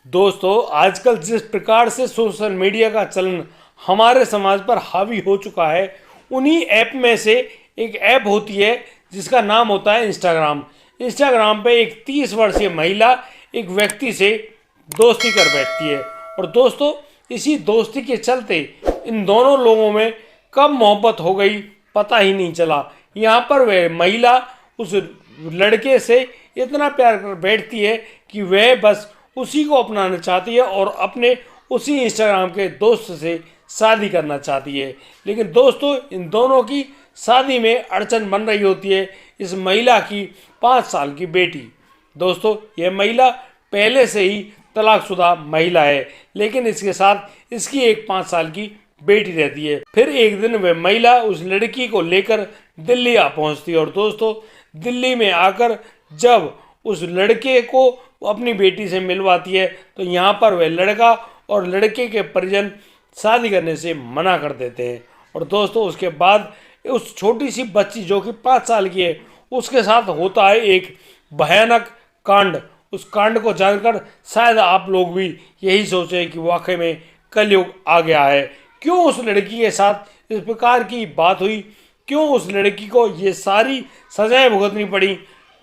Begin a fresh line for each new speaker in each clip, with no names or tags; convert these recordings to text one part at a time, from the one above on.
दोस्तों, आजकल जिस प्रकार से सोशल मीडिया का चलन हमारे समाज पर हावी हो चुका है, उन्हीं ऐप में से एक ऐप होती है जिसका नाम होता है इंस्टाग्राम। इंस्टाग्राम पे एक 30 वर्षीय महिला एक व्यक्ति से दोस्ती कर बैठती है और दोस्तों, इसी दोस्ती के चलते इन दोनों लोगों में कब मोहब्बत हो गई पता ही नहीं चला। यहाँ पर वह महिला उस लड़के से इतना प्यार कर बैठती है कि वह बस उसी को अपनाना चाहती है और अपने उसी इंस्टाग्राम के दोस्त से शादी करना चाहती है। लेकिन दोस्तों, इन दोनों की शादी में अड़चन बन रही होती है इस महिला की 5 साल की बेटी। दोस्तों, यह महिला पहले से ही तलाकशुदा महिला है, लेकिन इसके साथ इसकी एक 5 साल की बेटी रहती है। फिर एक दिन वह महिला उस लड़की को लेकर दिल्ली आ पहुंचती है और दोस्तों, दिल्ली में आकर जब उस लड़के को अपनी बेटी से मिलवाती है तो यहाँ पर वह लड़का और लड़के के परिजन शादी करने से मना कर देते हैं। और दोस्तों, उसके बाद उस छोटी सी बच्ची जो कि 5 साल की है, उसके साथ होता है एक भयानक कांड। उस कांड को जानकर शायद आप लोग भी यही सोचें कि वाकई में कलयुग आ गया है। क्यों उस लड़की के साथ इस प्रकार की बात हुई, क्यों उस लड़की को ये सारी सजाएं भुगतनी पड़ी,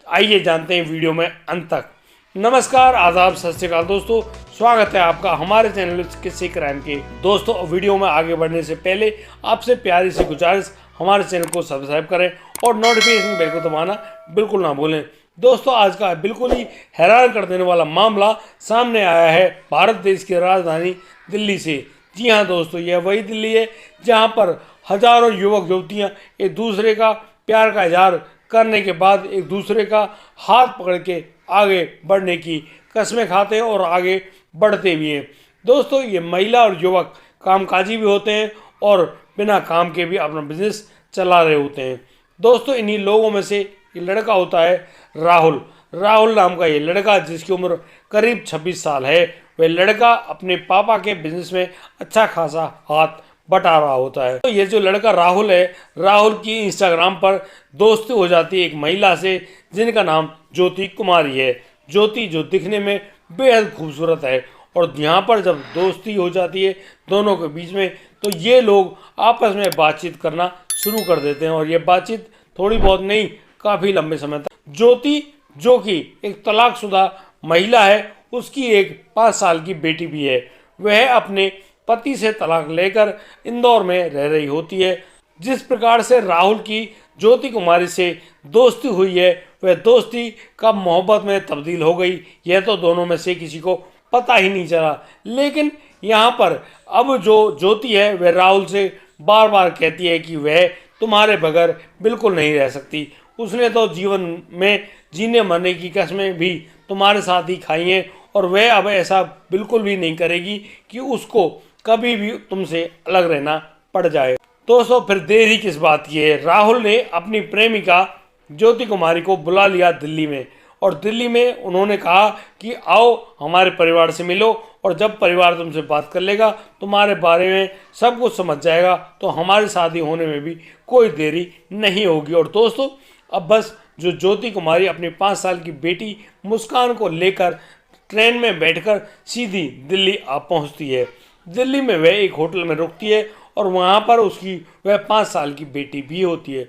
आइए जानते हैं वीडियो में अंत तक। नमस्कार, आदाब, सत श्री अकाल दोस्तों, स्वागत है आपका हमारे चैनल किस्से क्राइम के। दोस्तों, वीडियो में आगे बढ़ने से पहले आपसे प्यारी सी गुजारिश, हमारे चैनल को सब्सक्राइब करें और नोटिफिकेशन बेल को दबाना बिल्कुल ना भूलें। दोस्तों, आज का बिल्कुल ही हैरान कर देने वाला मामला सामने आया है भारत देश की राजधानी दिल्ली से। जी हाँ दोस्तों, यह वही दिल्ली है जहाँ पर हजारों युवक युवतियाँ एक दूसरे का प्यार का इजहार करने के बाद एक दूसरे का हाथ पकड़ के आगे बढ़ने की कस्में खाते हैं और आगे बढ़ते भी हैं। दोस्तों, ये महिला और युवक कामकाजी भी होते हैं और बिना काम के भी अपना बिजनेस चला रहे होते हैं। दोस्तों, इन्हीं लोगों में से ये लड़का होता है राहुल। राहुल नाम का ये लड़का, जिसकी उम्र करीब 26 साल है, वह लड़का अपने पापा के बिजनेस में अच्छा खासा हाथ बटा रहा होता है। तो ये जो लड़का राहुल है, राहुल की इंस्टाग्राम पर दोस्ती हो जाती है एक महिला से जिनका नाम ज्योति कुमारी है। ज्योति जो दिखने में बेहद खूबसूरत है, और यहाँ पर जब दोस्ती हो जाती है दोनों के बीच में, तो ये लोग आपस में बातचीत करना शुरू कर देते हैं और ये बातचीत थोड़ी बहुत नहीं, काफ़ी लंबे समय तक। ज्योति जो कि एक तलाकशुदा महिला है, उसकी एक 5 साल की बेटी भी है। वह अपने पति से तलाक लेकर इंदौर में रह रही होती है। जिस प्रकार से राहुल की ज्योति कुमारी से दोस्ती हुई है, वह दोस्ती कब मोहब्बत में तब्दील हो गई, यह तो दोनों में से किसी को पता ही नहीं चला। लेकिन यहाँ पर अब जो ज्योति है, वह राहुल से बार बार कहती है कि वह तुम्हारे बगैर बिल्कुल नहीं रह सकती। उसने तो जीवन में जीने मरने की कस्में भी तुम्हारे साथ ही खाई हैं और वह अब ऐसा बिल्कुल भी नहीं करेगी कि उसको कभी भी तुमसे अलग रहना पड़ जाए। दोस्तों, फिर देर ही किस बात की है। राहुल ने अपनी प्रेमिका ज्योति कुमारी को बुला लिया दिल्ली में, और दिल्ली में उन्होंने कहा कि आओ हमारे परिवार से मिलो, और जब परिवार तुमसे बात कर लेगा, तुम्हारे बारे में सब कुछ समझ जाएगा, तो हमारी शादी होने में भी कोई देरी नहीं होगी। और दोस्तों, अब बस जो ज्योति कुमारी अपनी 5 साल की बेटी मुस्कान को लेकर ट्रेन में बैठकर सीधी दिल्ली आ पहुंचती है। दिल्ली में वह एक होटल में रुकती है और वहां पर उसकी वह 5 साल की बेटी भी होती है।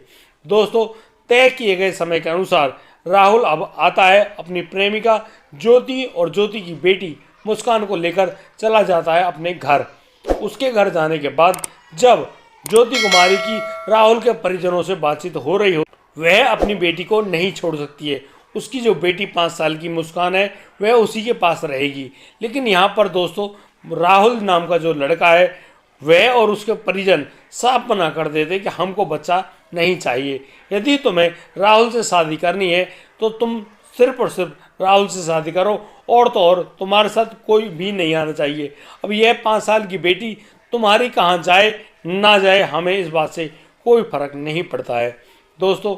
दोस्तों, तय किए गए समय के अनुसार राहुल अब आता है अपनी प्रेमिका ज्योति और ज्योति की बेटी मुस्कान को लेकर चला जाता है अपने घर। उसके घर जाने के बाद जब ज्योति कुमारी की राहुल के परिजनों से बातचीत हो रही हो, वह अपनी बेटी को नहीं छोड़ सकती है। उसकी जो बेटी 5 साल की मुस्कान है, वह उसी के पास रहेगी। लेकिन यहाँ पर दोस्तों, राहुल नाम का जो लड़का है, वह और उसके परिजन साफ मना कर देते कि हमको बच्चा नहीं चाहिए। यदि तुम्हें राहुल से शादी करनी है तो तुम सिर्फ और सिर्फ राहुल से शादी करो, और तो और तुम्हारे साथ कोई भी नहीं आना चाहिए। अब यह 5 साल की बेटी तुम्हारी कहाँ जाए ना जाए, हमें इस बात से कोई फर्क नहीं पड़ता है। दोस्तों,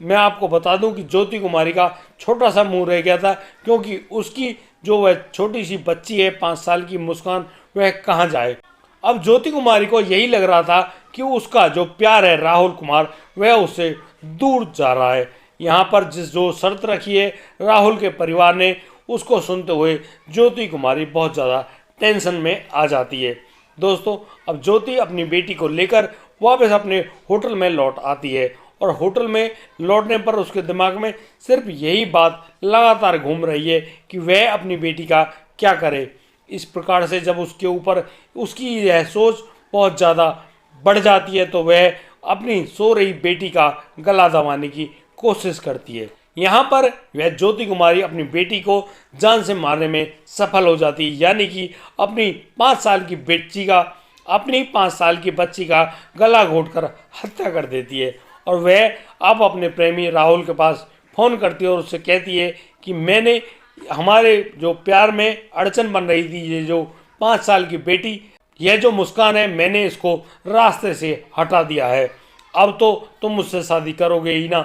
मैं आपको बता दूं कि ज्योति कुमारी का छोटा सा मुंह रह गया था, क्योंकि उसकी जो वह छोटी सी बच्ची है 5 साल की मुस्कान, वह कहाँ जाए। अब ज्योति कुमारी को यही लग रहा था कि उसका जो प्यार है राहुल कुमार, वह उससे दूर जा रहा है। यहाँ पर जो शर्त रखी है राहुल के परिवार ने, उसको सुनते हुए ज्योति कुमारी बहुत ज़्यादा टेंशन में आ जाती है। दोस्तों, अब ज्योति अपनी बेटी को लेकर वापस अपने होटल में लौट आती है और होटल में लौटने पर उसके दिमाग में सिर्फ यही बात लगातार घूम रही है कि वह अपनी बेटी का क्या करे। इस प्रकार से जब उसके ऊपर उसकी यह सोच बहुत ज़्यादा बढ़ जाती है तो वह अपनी सो रही बेटी का गला दबाने की कोशिश करती है। यहाँ पर वह ज्योति कुमारी अपनी बेटी को जान से मारने में सफल हो जाती है, यानी कि अपनी 5 साल की बच्ची का गला घोंटकर हत्या कर देती है। और वह अब अपने प्रेमी राहुल के पास फ़ोन करती है और उससे कहती है कि मैंने हमारे जो प्यार में अड़चन बन रही थी, ये जो 5 साल की बेटी, यह जो मुस्कान है, मैंने इसको रास्ते से हटा दिया है। अब तो तुम मुझसे शादी करोगे ही ना।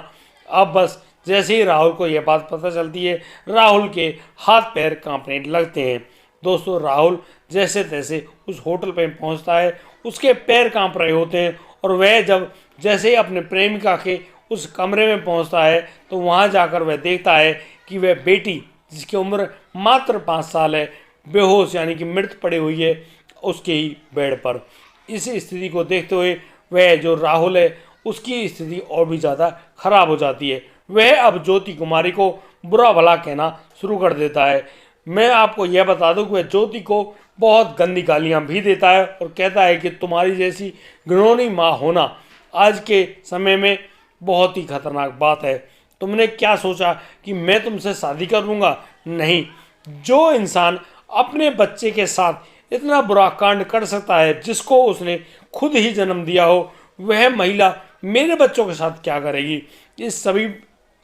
अब बस जैसे ही राहुल को यह बात पता चलती है, राहुल के हाथ पैर कांपने लगते हैं। दोस्तों, राहुल जैसे तैसे उस होटल पे पहुंचता है, उसके पैर कांप रहे होते हैं और वह जब जैसे ही अपने प्रेमिका के उस कमरे में पहुंचता है तो वहां जाकर वह देखता है कि वह बेटी, जिसकी उम्र मात्र 5 साल है, बेहोश यानी कि मृत पड़ी हुई है उसके ही बेड पर। इस स्थिति को देखते हुए वह जो राहुल है उसकी स्थिति और भी ज़्यादा खराब हो जाती है। वह अब ज्योति कुमारी को बुरा भला कहना शुरू कर देता है। मैं आपको यह बता दूं कि वह ज्योति को बहुत गंदी गालियां भी देता है और कहता है कि तुम्हारी जैसी घिनौनी माँ होना आज के समय में बहुत ही खतरनाक बात है। तुमने क्या सोचा कि मैं तुमसे शादी कर लूँगा? नहीं। जो इंसान अपने बच्चे के साथ इतना बुरा कांड कर सकता है, जिसको उसने खुद ही जन्म दिया हो, वह महिला मेरे बच्चों के साथ क्या करेगी?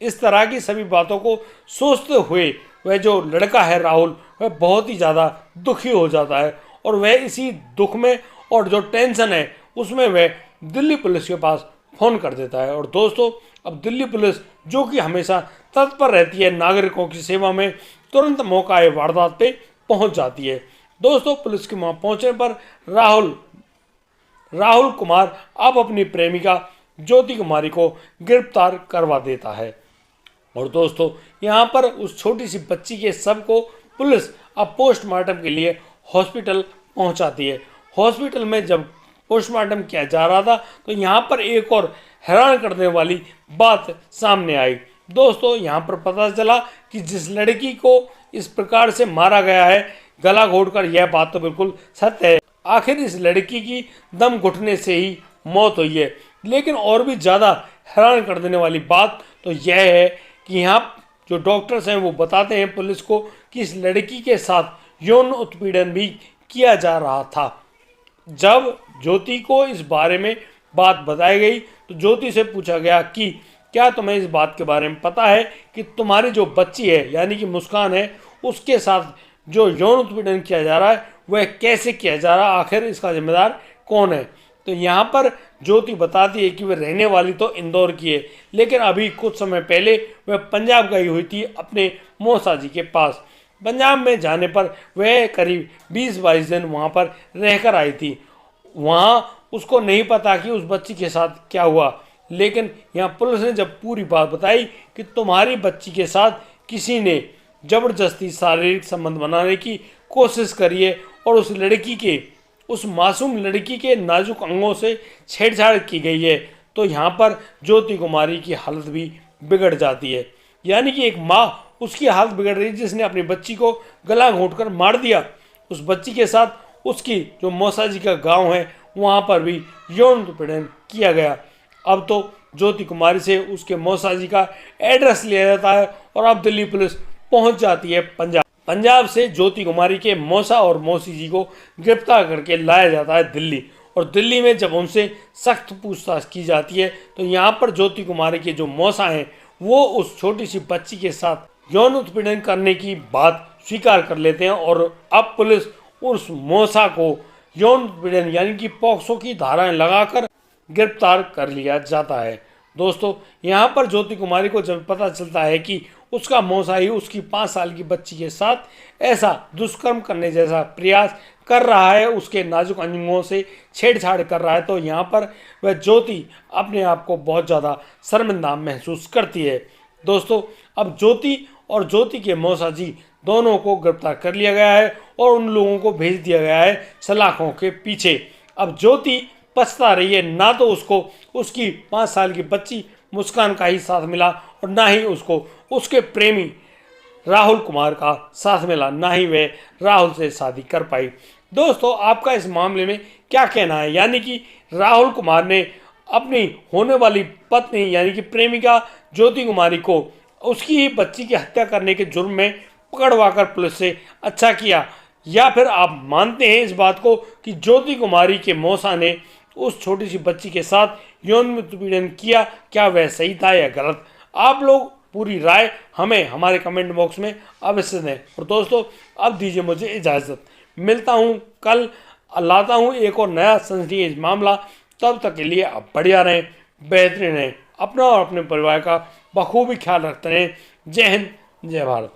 इस तरह की सभी बातों को सोचते हुए वह जो लड़का है राहुल, वह बहुत ही ज़्यादा दुखी हो जाता है और वह इसी दुख में और जो टेंशन है उसमें वह दिल्ली पुलिस के पास फ़ोन कर देता है। और दोस्तों, अब दिल्ली पुलिस, जो कि हमेशा तत्पर रहती है नागरिकों की सेवा में, तुरंत मौका वारदात पे पहुंच जाती है। दोस्तों, पुलिस के वहाँ पहुंचने पर राहुल कुमार अब अपनी प्रेमिका ज्योति कुमारी को गिरफ्तार करवा देता है। और दोस्तों, यहाँ पर उस छोटी सी बच्ची के शव को पुलिस अब पोस्टमार्टम के लिए हॉस्पिटल पहुँचाती है। हॉस्पिटल में जब पोस्टमार्टम किया जा रहा था तो यहाँ पर एक और हैरान करने वाली बात सामने आई। दोस्तों, यहाँ पर पता चला कि जिस लड़की को इस प्रकार से मारा गया है गला घोंटकर, यह बात तो बिल्कुल सत्य है। आखिर इस लड़की की दम घुटने से ही मौत हुई है। लेकिन और भी ज़्यादा हैरान कर देने वाली बात तो यह है कि यहाँ जो डॉक्टर्स हैं वो बताते हैं पुलिस को कि इस लड़की के साथ यौन उत्पीड़न भी किया जा रहा था। जब ज्योति को इस बारे में बात बताई गई तो ज्योति से पूछा गया कि क्या तुम्हें इस बात के बारे में पता है कि तुम्हारी जो बच्ची है यानी कि मुस्कान है, उसके साथ जो यौन उत्पीड़न किया जा रहा है वह कैसे किया जा रहा है, आखिर इसका जिम्मेदार कौन है? तो यहाँ पर ज्योति बताती है कि वह रहने वाली तो इंदौर की है, लेकिन अभी कुछ समय पहले वह पंजाब गई हुई थी अपने मौसा जी के पास। पंजाब में जाने पर वह करीब 20-22 दिन वहाँ पर रहकर आई थी। वहाँ उसको नहीं पता कि उस बच्ची के साथ क्या हुआ, लेकिन यहाँ पुलिस ने जब पूरी बात बताई कि तुम्हारी बच्ची के साथ किसी ने ज़बरदस्ती शारीरिक संबंध बनाने की कोशिश करी है और उस मासूम लड़की के नाजुक अंगों से छेड़छाड़ की गई है, तो यहाँ पर ज्योति कुमारी की हालत भी बिगड़ जाती है। यानी कि एक माँ, उसकी हालत बिगड़ रही है जिसने अपनी बच्ची को गला घोंटकर मार दिया। उस बच्ची के साथ उसकी जो मौसा जी का गांव है वहाँ पर भी यौन उत्पीड़न किया गया। अब तो ज्योति कुमारी से उसके मौसा जी का एड्रेस लिया जाता है और अब दिल्ली पुलिस पहुँच जाती है पंजाब से ज्योति कुमारी के मौसा और मौसी जी को गिरफ्तार करके लाया जाता है दिल्ली। और दिल्ली में जब उनसे सख्त पूछताछ की जाती है तो यहाँ पर ज्योति कुमारी के जो मौसा हैं वो उस छोटी सी बच्ची के साथ यौन उत्पीड़न करने की बात स्वीकार कर लेते हैं और अब पुलिस उस मौसा को यौन उत्पीड़न यानी कि पॉक्सो की धाराएं लगाकर गिरफ्तार कर लिया जाता है। दोस्तों, यहाँ पर ज्योति कुमारी को जब पता चलता है कि उसका मौसा ही उसकी 5 साल की बच्ची के साथ ऐसा दुष्कर्म करने जैसा प्रयास कर रहा है, उसके नाजुक अंगों से छेड़छाड़ कर रहा है, तो यहाँ पर वह ज्योति अपने आप को बहुत ज़्यादा शर्मिंदा महसूस करती है। दोस्तों, अब ज्योति और ज्योति के मौसा जी दोनों को गिरफ्तार कर लिया गया है और उन लोगों को भेज दिया गया है सलाखों के पीछे। अब ज्योति पछता रही है, ना तो उसको उसकी 5 साल की बच्ची मुस्कान का ही साथ मिला और ना ही उसको उसके प्रेमी राहुल कुमार का साथ मिला, ना ही वह राहुल से शादी कर पाई। दोस्तों, आपका इस मामले में क्या कहना है? यानी कि राहुल कुमार ने अपनी होने वाली पत्नी यानी कि प्रेमिका ज्योति कुमारी को उसकी ही बच्ची की हत्या करने के जुर्म में पकड़वाकर पुलिस से अच्छा किया, या फिर आप मानते हैं इस बात को कि ज्योति कुमारी के मौसा ने उस छोटी सी बच्ची के साथ यौन उत्पीड़न किया? क्या वह सही था या गलत? आप लोग पूरी राय हमें हमारे कमेंट बॉक्स में अवश्य दें। और दोस्तों, अब दीजिए मुझे इजाज़त, मिलता हूँ कल, लाता हूँ एक और नया सनसनीखेज मामला। तब तक के लिए आप बढ़िया रहें, बेहतरीन रहें, अपना और अपने परिवार का बखूबी ख्याल रखते रहें। जय हिंद, जय भारत।